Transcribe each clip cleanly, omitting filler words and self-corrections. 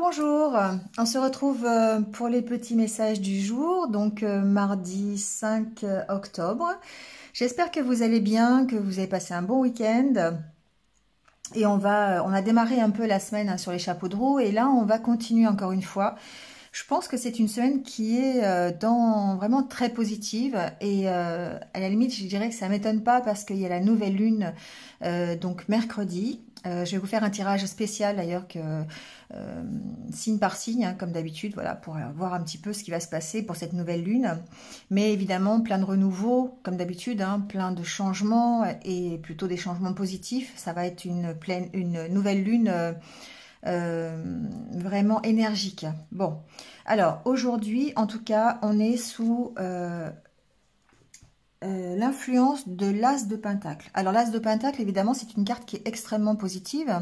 bonjour, on se retrouve pour les petits messages du jour, donc mardi 5 octobre. J'espère que vous allez bien, que vous avez passé un bon week-end. Et on a démarré un peu la semaine sur les chapeaux de roue et là on va continuer encore une fois. Je pense que c'est une semaine qui est vraiment très positive et à la limite je dirais que ça m'étonne pas parce qu'il y a la nouvelle lune donc mercredi. Je vais vous faire un tirage spécial d'ailleurs que signe par signe hein, comme d'habitude, voilà, pour voir un petit peu ce qui va se passer pour cette nouvelle lune. Mais évidemment plein de renouveau comme d'habitude, hein, plein de changements et plutôt des changements positifs. Ça va être une nouvelle lune vraiment énergique. Bon, alors aujourd'hui en tout cas on est sous l'influence de l'As de Pentacle. Alors l'As de Pentacle évidemment c'est une carte qui est extrêmement positive.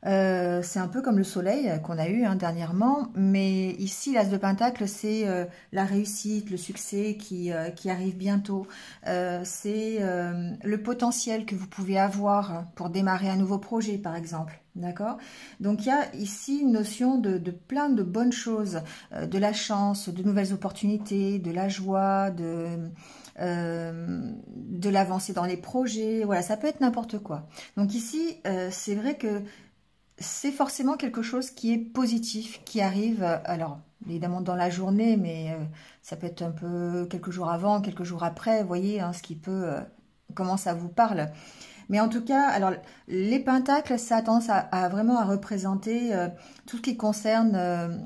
C'est un peu comme le soleil qu'on a eu hein, dernièrement, mais ici l'As de Pentacle c'est la réussite, le succès qui arrive bientôt, c'est le potentiel que vous pouvez avoir pour démarrer un nouveau projet par exemple, d'accord? Donc il y a ici une notion de plein de bonnes choses, de la chance, de nouvelles opportunités, de la joie, de l'avancée dans les projets, voilà, ça peut être n'importe quoi. Donc ici c'est vrai que c'est forcément quelque chose qui est positif, qui arrive, alors évidemment dans la journée, mais ça peut être un peu quelques jours avant, quelques jours après, vous voyez, hein, ce qui peut, comment ça vous parle. Mais en tout cas, alors les pentacles, ça a tendance à vraiment à représenter tout ce qui concerne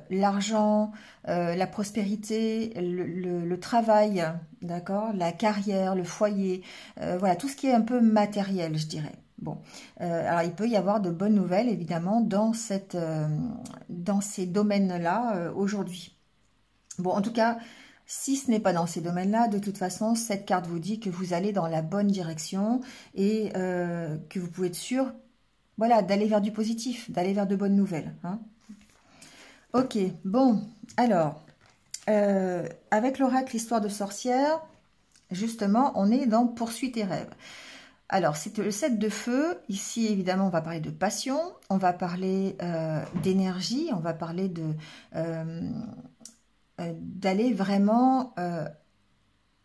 l'argent, la prospérité, le travail, d'accord, la carrière, le foyer, voilà, tout ce qui est un peu matériel, je dirais. Bon, alors il peut y avoir de bonnes nouvelles évidemment dans ces domaines-là aujourd'hui. Bon, en tout cas, si ce n'est pas dans ces domaines-là, de toute façon, cette carte vous dit que vous allez dans la bonne direction et que vous pouvez être sûr, voilà, d'aller vers du positif, d'aller vers de bonnes nouvelles. Hein. Ok, bon, alors, avec l'oracle Histoire de sorcière, justement, on est dans Poursuis tes rêves. Alors, c'est le 7 de feu. Ici, évidemment, on va parler de passion, on va parler d'énergie, on va parler d'aller vraiment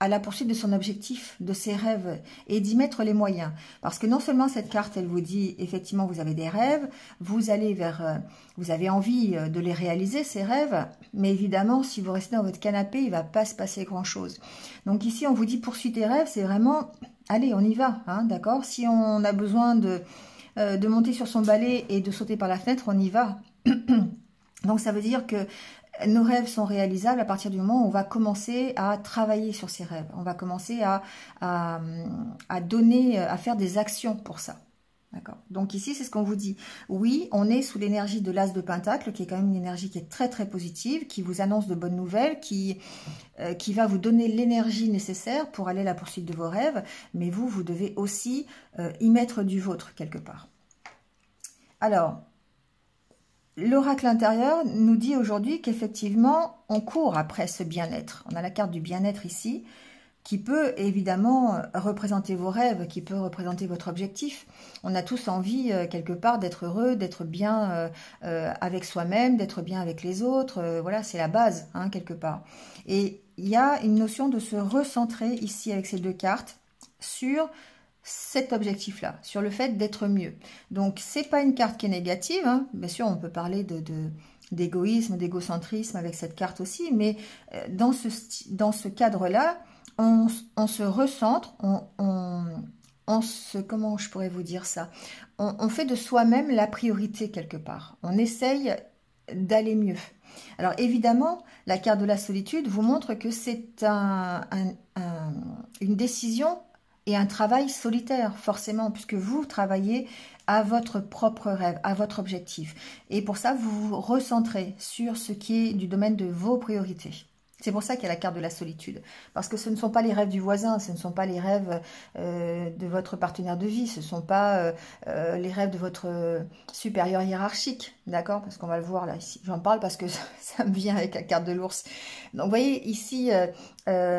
à la poursuite de son objectif, de ses rêves, et d'y mettre les moyens. Parce que non seulement cette carte, elle vous dit, effectivement, vous avez des rêves, vous allez vous avez envie de les réaliser, ces rêves, mais évidemment, si vous restez dans votre canapé, il ne va pas se passer grand-chose. Donc ici, on vous dit, poursuis tes rêves, c'est vraiment, allez, on y va, hein, d'accord? Si on a besoin de monter sur son balai et de sauter par la fenêtre, on y va. Donc ça veut dire que nos rêves sont réalisables à partir du moment où on va commencer à travailler sur ces rêves. On va commencer à donner, à faire des actions pour ça. D'accord. Donc ici, c'est ce qu'on vous dit. Oui, on est sous l'énergie de l'As de Pentacle, qui est quand même une énergie qui est très très positive, qui vous annonce de bonnes nouvelles, qui va vous donner l'énergie nécessaire pour aller à la poursuite de vos rêves. Mais vous devez aussi y mettre du vôtre quelque part. Alors, l'oracle intérieur nous dit aujourd'hui qu'effectivement, on court après ce bien-être. On a la carte du bien-être ici, qui peut évidemment représenter vos rêves, qui peut représenter votre objectif. On a tous envie, quelque part, d'être heureux, d'être bien avec soi-même, d'être bien avec les autres. Voilà, c'est la base, hein, quelque part. Et il y a une notion de se recentrer ici avec ces deux cartes sur cet objectif-là, sur le fait d'être mieux. Donc, c'est pas une carte qui est négative, hein. Bien sûr, on peut parler d'égoïsme, d'égocentrisme avec cette carte aussi, mais dans ce cadre-là, on se recentre, comment je pourrais vous dire ça, on fait de soi-même la priorité quelque part. On essaye d'aller mieux. Alors évidemment, la carte de la solitude vous montre que c'est une décision et un travail solitaire, forcément, puisque vous travaillez à votre propre rêve, à votre objectif. Et pour ça, vous vous recentrez sur ce qui est du domaine de vos priorités. C'est pour ça qu'il y a la carte de la solitude. Parce que ce ne sont pas les rêves du voisin, ce ne sont pas les rêves de votre partenaire de vie, ce ne sont pas les rêves de votre supérieur hiérarchique, d'accord? Parce qu'on va le voir là, ici. J'en parle parce que ça me vient avec la carte de l'ours. Donc, vous voyez, ici,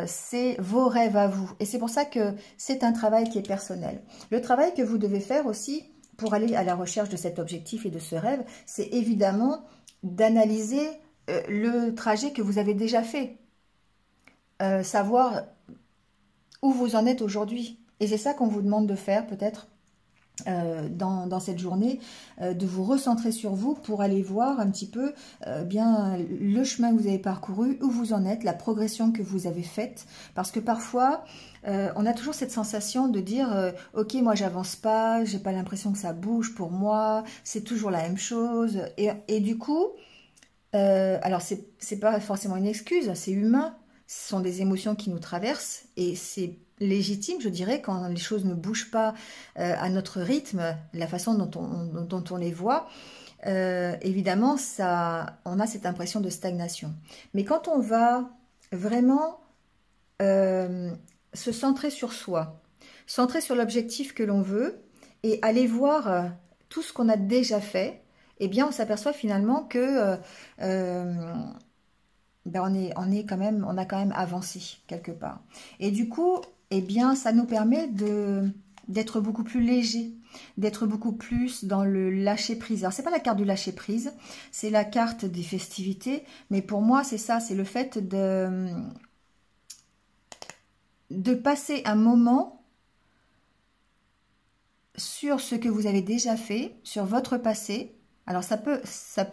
c'est vos rêves à vous. Et c'est pour ça que c'est un travail qui est personnel. Le travail que vous devez faire aussi pour aller à la recherche de cet objectif et de ce rêve, c'est évidemment d'analyser le trajet que vous avez déjà fait. Savoir où vous en êtes aujourd'hui. Et c'est ça qu'on vous demande de faire peut-être dans cette journée, de vous recentrer sur vous pour aller voir un petit peu bien le chemin que vous avez parcouru, où vous en êtes, la progression que vous avez faite. Parce que parfois, on a toujours cette sensation de dire ok, moi j'avance pas, j'ai pas l'impression que ça bouge pour moi, c'est toujours la même chose. Et du coup, alors c'est pas forcément une excuse, c'est humain. Ce sont des émotions qui nous traversent et c'est légitime, je dirais, quand les choses ne bougent pas à notre rythme, la façon dont on les voit. Évidemment, on a cette impression de stagnation. Mais quand on va vraiment se centrer sur soi, centrer sur l'objectif que l'on veut et aller voir tout ce qu'on a déjà fait, eh bien, on s'aperçoit finalement que on a quand même avancé quelque part. Et du coup, eh bien, ça nous permet d'être beaucoup plus léger, d'être beaucoup plus dans le lâcher-prise. Alors, c'est pas la carte du lâcher-prise, c'est la carte des festivités, mais pour moi, c'est ça, c'est le fait de passer un moment sur ce que vous avez déjà fait, sur votre passé. Alors, ça peut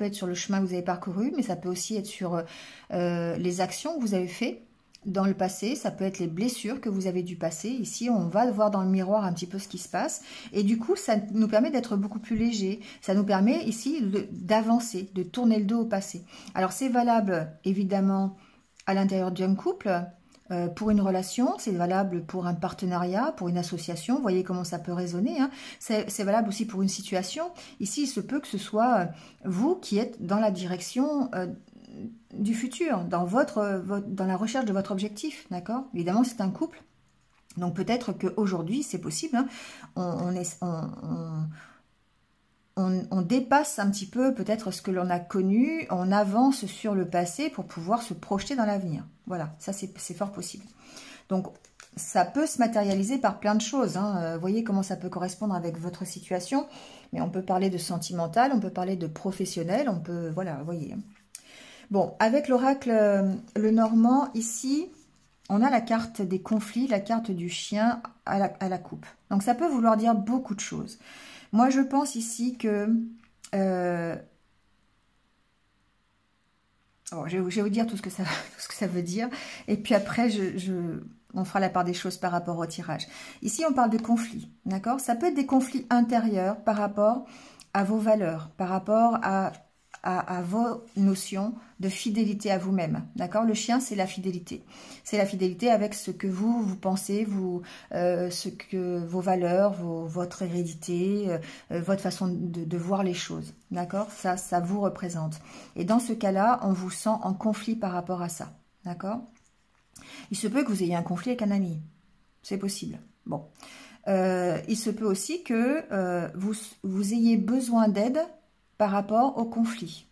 être sur le chemin que vous avez parcouru, mais ça peut aussi être sur les actions que vous avez faites dans le passé. Ça peut être les blessures que vous avez dû passer. Ici, on va voir dans le miroir un petit peu ce qui se passe. Et du coup, ça nous permet d'être beaucoup plus léger. Ça nous permet ici d'avancer, de tourner le dos au passé. Alors, c'est valable, évidemment, à l'intérieur d'un couple. Pour une relation, c'est valable pour un partenariat, pour une association, vous voyez comment ça peut résonner, hein. C'est valable aussi pour une situation. Ici, il se peut que ce soit vous qui êtes dans la direction du futur, dans la recherche de votre objectif, d'accord? Évidemment, c'est un couple, donc peut-être qu'aujourd'hui, c'est possible, hein, on dépasse un petit peu peut-être ce que l'on a connu, on avance sur le passé pour pouvoir se projeter dans l'avenir. Voilà, ça c'est fort possible. Donc, ça peut se matérialiser par plein de choses, hein. Vous voyez comment ça peut correspondre avec votre situation, mais on peut parler de sentimental, on peut parler de professionnel, on peut, voilà, vous voyez. Bon, avec l'oracle le Normand, ici, on a la carte des conflits, la carte du chien à la coupe. Donc, ça peut vouloir dire beaucoup de choses. Moi, je pense ici que... je vais vous dire tout ce que ça veut dire. Et puis après, on fera la part des choses par rapport au tirage. Ici, on parle de conflits, d'accord? Ça peut être des conflits intérieurs par rapport à vos valeurs, par rapport à vos notions de fidélité à vous-même, d'accord? Le chien, c'est la fidélité. C'est la fidélité avec ce que vous pensez, ce que vos valeurs, votre hérédité, votre façon de voir les choses, d'accord? Ça vous représente. Et dans ce cas-là, on vous sent en conflit par rapport à ça, d'accord? Il se peut que vous ayez un conflit avec un ami. C'est possible. Bon. Il se peut aussi que vous ayez besoin d'aide par rapport au conflit,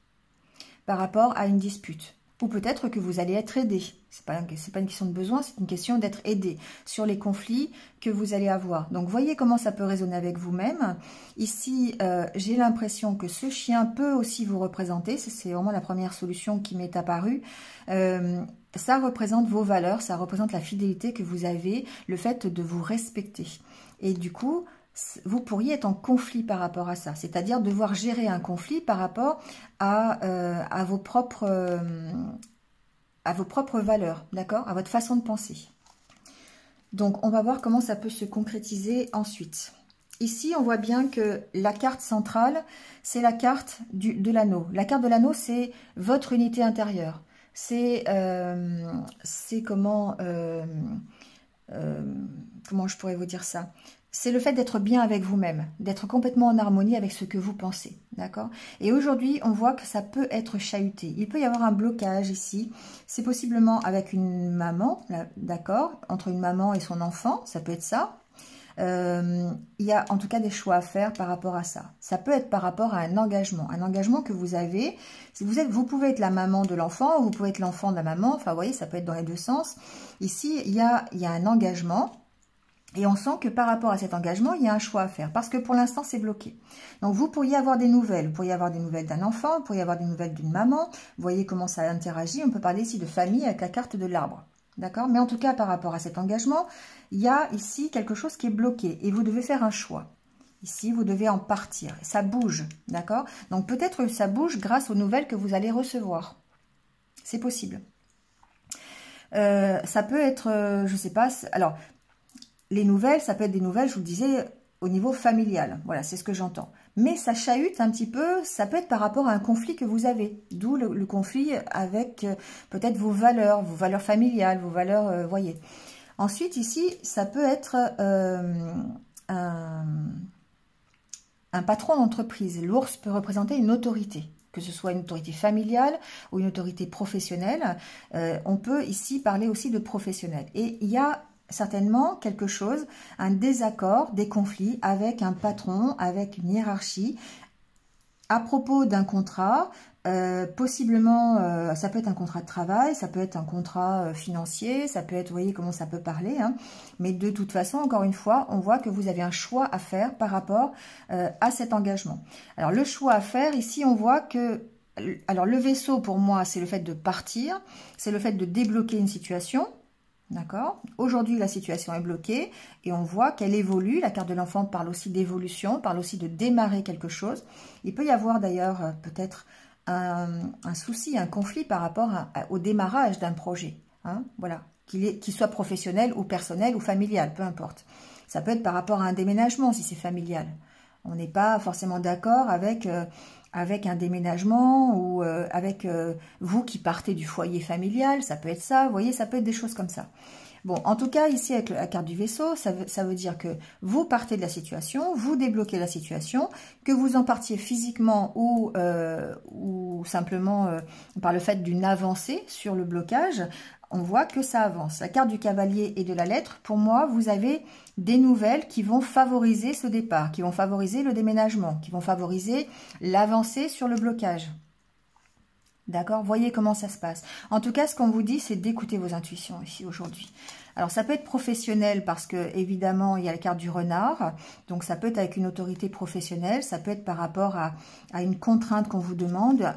par rapport à une dispute. Ou peut-être que vous allez être aidé. C'est pas une question de besoin, c'est une question d'être aidé sur les conflits que vous allez avoir. Donc, voyez comment ça peut résonner avec vous-même. Ici, j'ai l'impression que ce chien peut aussi vous représenter. C'est vraiment la première solution qui m'est apparue. Ça représente vos valeurs, ça représente la fidélité que vous avez, le fait de vous respecter. Et du coup, vous pourriez être en conflit par rapport à ça, c'est-à-dire devoir gérer un conflit par rapport à vos propres valeurs, d'accord, à votre façon de penser. Donc, on va voir comment ça peut se concrétiser ensuite. Ici, on voit bien que la carte centrale, c'est la carte de l'anneau. La carte de l'anneau, c'est votre unité intérieure. C'est comment je pourrais vous dire ça? C'est le fait d'être bien avec vous-même, d'être complètement en harmonie avec ce que vous pensez, d'accord? Et aujourd'hui, on voit que ça peut être chahuté. Il peut y avoir un blocage ici. C'est possiblement avec une maman, d'accord? Entre une maman et son enfant, ça peut être ça. Il y a en tout cas des choix à faire par rapport à ça. Ça peut être par rapport à un engagement que vous avez. Vous pouvez être la maman de l'enfant, ou vous pouvez être l'enfant de la maman. Enfin, vous voyez, ça peut être dans les deux sens. Ici, il y a un engagement Et on sent que par rapport à cet engagement, il y a un choix à faire. Parce que pour l'instant, c'est bloqué. Donc, vous pourriez avoir des nouvelles. Vous pourriez avoir des nouvelles d'un enfant. Vous pourriez avoir des nouvelles d'une maman. Vous voyez comment ça interagit. On peut parler ici de famille avec la carte de l'arbre. D'accord? Mais en tout cas, par rapport à cet engagement, il y a ici quelque chose qui est bloqué. Et vous devez faire un choix. Ici, vous devez en partir. Ça bouge. D'accord? Donc, peut-être que ça bouge grâce aux nouvelles que vous allez recevoir. C'est possible. Ça peut être, je ne sais pas... Alors... Les nouvelles, ça peut être des nouvelles, je vous le disais, au niveau familial. Voilà, c'est ce que j'entends. Mais ça chahute un petit peu, ça peut être par rapport à un conflit que vous avez. D'où le conflit avec peut-être vos valeurs familiales, vos valeurs, voyez. Ensuite, ici, ça peut être un patron d'entreprise. L'ours peut représenter une autorité, que ce soit une autorité familiale ou une autorité professionnelle. On peut ici parler aussi de professionnel. Et il y a certainement quelque chose, un désaccord, des conflits avec un patron, avec une hiérarchie, à propos d'un contrat, possiblement, ça peut être un contrat de travail, ça peut être un contrat financier, ça peut être, vous voyez comment ça peut parler, hein, mais de toute façon, encore une fois, on voit que vous avez un choix à faire par rapport à cet engagement. Alors, le choix à faire, ici, on voit que, alors le vaisseau, pour moi, c'est le fait de partir, c'est le fait de débloquer une situation. D'accord? Aujourd'hui, la situation est bloquée et on voit qu'elle évolue. La carte de l'enfant parle aussi d'évolution, parle aussi de démarrer quelque chose. Il peut y avoir d'ailleurs peut-être un souci, un conflit par rapport au démarrage d'un projet. Hein? Voilà, qu'il soit professionnel ou personnel ou familial, peu importe. Ça peut être par rapport à un déménagement si c'est familial. On n'est pas forcément d'accord avec un déménagement ou avec vous qui partez du foyer familial, ça peut être ça, vous voyez, ça peut être des choses comme ça. Bon, en tout cas, ici, avec la carte du vaisseau, ça veut dire que vous partez de la situation, vous débloquez la situation, que vous en partiez physiquement ou simplement par le fait d'une avancée sur le blocage, on voit que ça avance. La carte du cavalier et de la lettre, pour moi, vous avez des nouvelles qui vont favoriser ce départ, qui vont favoriser le déménagement, qui vont favoriser l'avancée sur le blocage. D'accord? Voyez comment ça se passe. En tout cas, ce qu'on vous dit, c'est d'écouter vos intuitions ici aujourd'hui. Alors, ça peut être professionnel parce que, évidemment, il y a la carte du renard. Donc, ça peut être avec une autorité professionnelle. Ça peut être par rapport à une contrainte qu'on vous demande.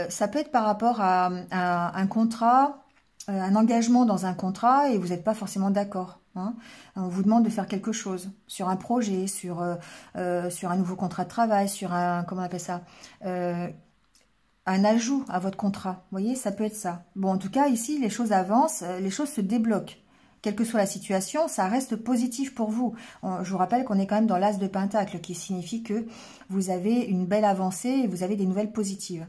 Ça peut être par rapport à un contrat, un engagement dans un contrat et vous n'êtes pas forcément d'accord. Hein. On vous demande de faire quelque chose sur un projet, sur un nouveau contrat de travail, sur un, comment on appelle ça, un ajout à votre contrat. Vous voyez, ça peut être ça. Bon, en tout cas, ici, les choses avancent, les choses se débloquent. Quelle que soit la situation, ça reste positif pour vous. Je vous rappelle qu'on est quand même dans l'as de Pentacle, qui signifie que vous avez une belle avancée et vous avez des nouvelles positives.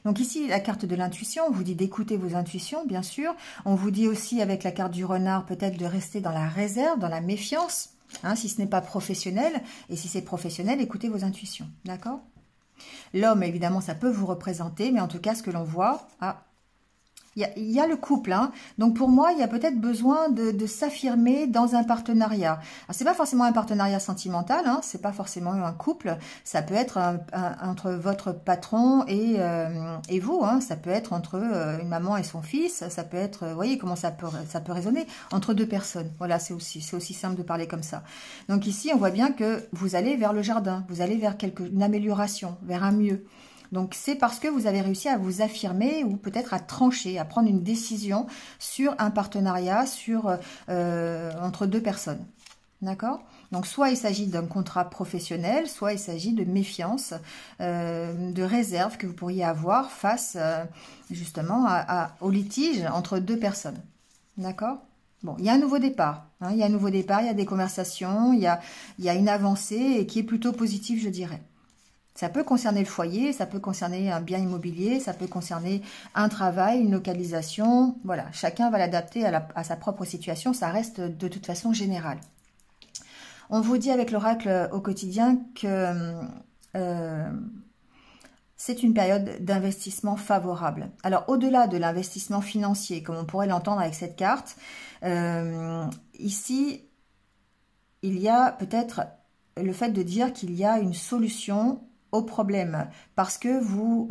Donc ici, la carte de l'intuition, on vous dit d'écouter vos intuitions, bien sûr. On vous dit aussi, avec la carte du renard, peut-être de rester dans la réserve, dans la méfiance, hein, si ce n'est pas professionnel. Et si c'est professionnel, écoutez vos intuitions, d'accord ? L'homme, évidemment, ça peut vous représenter, mais en tout cas, ce que l'on voit, il y a le couple, hein. Donc pour moi, il y a peut-être besoin de s'affirmer dans un partenariat. Alors c'est pas forcément un partenariat sentimental, hein, c'est pas forcément un couple. Ça peut être entre votre patron et vous, hein. Ça peut être entre une maman et son fils. Ça peut être, vous voyez comment ça peut résonner entre deux personnes. Voilà, c'est aussi simple de parler comme ça. Donc ici, on voit bien que vous allez vers le jardin, vous allez vers une amélioration, vers un mieux. Donc, c'est parce que vous avez réussi à vous affirmer ou peut-être à trancher, à prendre une décision sur un partenariat entre deux personnes. D'accord? Donc, soit il s'agit d'un contrat professionnel, soit il s'agit de méfiance, de réserve que vous pourriez avoir face justement au litige entre deux personnes. D'accord? Bon, il y a un nouveau départ. Hein, il y a un nouveau départ, il y a des conversations, il y a une avancée et qui est plutôt positive, je dirais. Ça peut concerner le foyer, ça peut concerner un bien immobilier, ça peut concerner un travail, une localisation. Voilà, chacun va l'adapter à sa propre situation. Ça reste de toute façon général. On vous dit avec l'oracle au quotidien que c'est une période d'investissement favorable. Alors, au-delà de l'investissement financier, comme on pourrait l'entendre avec cette carte, ici, il y a peut-être le fait de dire qu'il y a une solution au problème parce que vous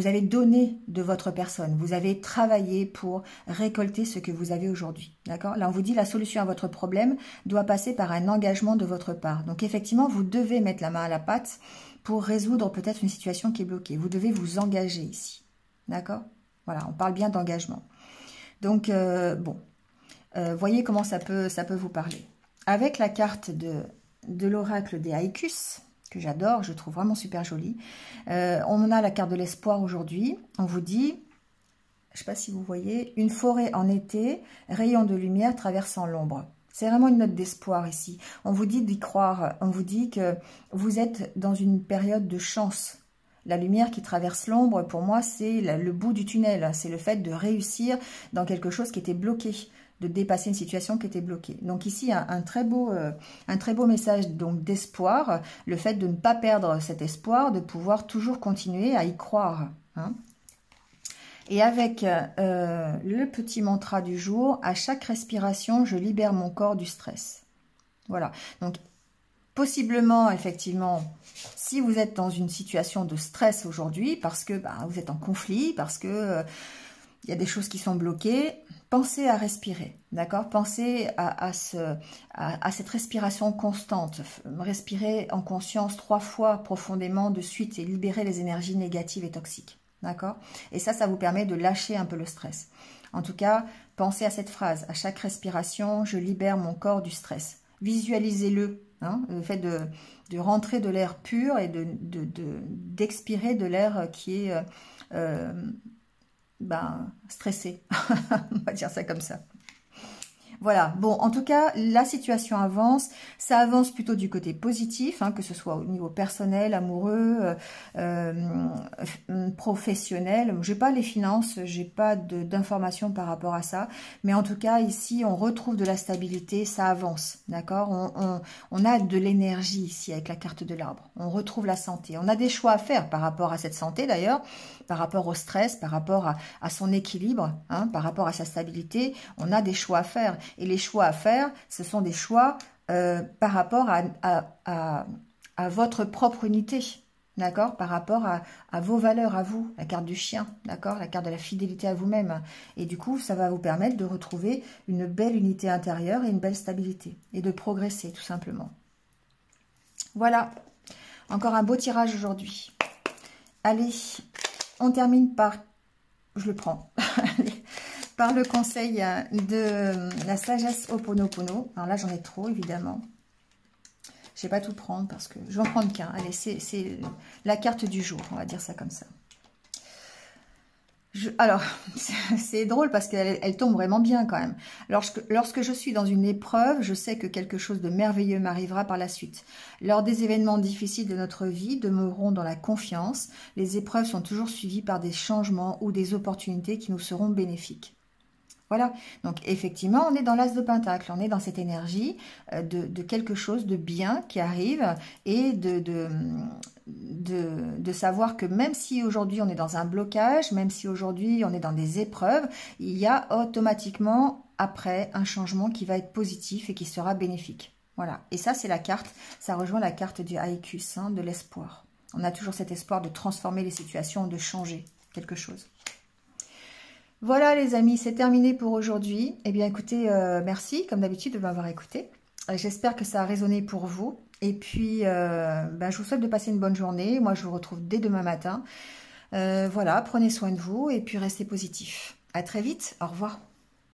avez donné de votre personne. Vous avez travaillé pour récolter ce que vous avez aujourd'hui. D'accord? Là, on vous dit la solution à votre problème doit passer par un engagement de votre part. Donc, effectivement, vous devez mettre la main à la pâte pour résoudre peut-être une situation qui est bloquée. Vous devez vous engager ici. D'accord? Voilà, on parle bien d'engagement. Donc, voyez comment ça peut vous parler. Avec la carte de l'oracle des Haïkus, que j'adore, je trouve vraiment super jolie. On a la carte de l'espoir aujourd'hui. On vous dit, je ne sais pas si vous voyez, une forêt en été, rayon de lumière traversant l'ombre. C'est vraiment une note d'espoir ici. On vous dit d'y croire. On vous dit que vous êtes dans une période de chance. La lumière qui traverse l'ombre, pour moi, c'est le bout du tunnel. C'est le fait de réussir dans quelque chose qui était bloqué, de dépasser une situation qui était bloquée. Donc ici, un très beau message donc d'espoir, le fait de ne pas perdre cet espoir, de pouvoir toujours continuer à y croire. Hein. Et avec le petit mantra du jour, à chaque respiration, je libère mon corps du stress. Voilà, donc possiblement, effectivement, si vous êtes dans une situation de stress aujourd'hui, parce que vous êtes en conflit, parce que il y a des choses qui sont bloquées, pensez à respirer, d'accord? Pensez à cette respiration constante. Respirez en conscience 3 fois profondément de suite et libérer les énergies négatives et toxiques, d'accord? Et ça vous permet de lâcher un peu le stress. En tout cas, pensez à cette phrase. À chaque respiration, je libère mon corps du stress. Visualisez-le, hein, le fait de rentrer de l'air pur et d'expirer de l'air qui est stressé. On va dire ça comme ça. Voilà, bon, en tout cas, la situation avance. Ça avance plutôt du côté positif, hein, que ce soit au niveau personnel, amoureux, professionnel. J'ai pas les finances, j'ai pas d'informations par rapport à ça. Mais en tout cas, ici, on retrouve de la stabilité, ça avance, d'accord? On a de l'énergie ici avec la carte de l'arbre. On retrouve la santé. On a des choix à faire par rapport à cette santé, d'ailleurs, par rapport au stress, par rapport à son équilibre, hein, par rapport à sa stabilité. On a des choix à faire. Et les choix à faire, ce sont des choix par rapport à votre propre unité, d'accord? Par rapport à vos valeurs, à vous, la carte du chien, d'accord? La carte de la fidélité à vous-même. Et du coup, ça va vous permettre de retrouver une belle unité intérieure et une belle stabilité. Et de progresser, tout simplement. Voilà, encore un beau tirage aujourd'hui. Allez, on termine par... Je le prends. Allez. Par le conseil de la sagesse Ho'oponopono. Alors là, j'en ai trop, évidemment. Je ne vais pas tout prendre parce que je vais en prendre qu'un. Allez, c'est la carte du jour, on va dire ça comme ça. Alors, c'est drôle parce qu'elle tombe vraiment bien quand même. Lorsque je suis dans une épreuve, je sais que quelque chose de merveilleux m'arrivera par la suite. Lors des événements difficiles de notre vie, demeurons dans la confiance. Les épreuves sont toujours suivies par des changements ou des opportunités qui nous seront bénéfiques. Voilà, donc effectivement, on est dans l'as de pentacle, on est dans cette énergie de quelque chose de bien qui arrive et de savoir que même si aujourd'hui on est dans un blocage, même si aujourd'hui on est dans des épreuves, il y a automatiquement après un changement qui va être positif et qui sera bénéfique. Voilà, et ça c'est la carte, ça rejoint la carte du Haïkus, hein, de l'espoir. On a toujours cet espoir de transformer les situations, de changer quelque chose. Voilà les amis, c'est terminé pour aujourd'hui. Eh bien écoutez, merci comme d'habitude de m'avoir écouté. J'espère que ça a résonné pour vous. Et puis, je vous souhaite de passer une bonne journée. Moi, je vous retrouve dès demain matin. Voilà, prenez soin de vous et puis restez positifs. À très vite, au revoir.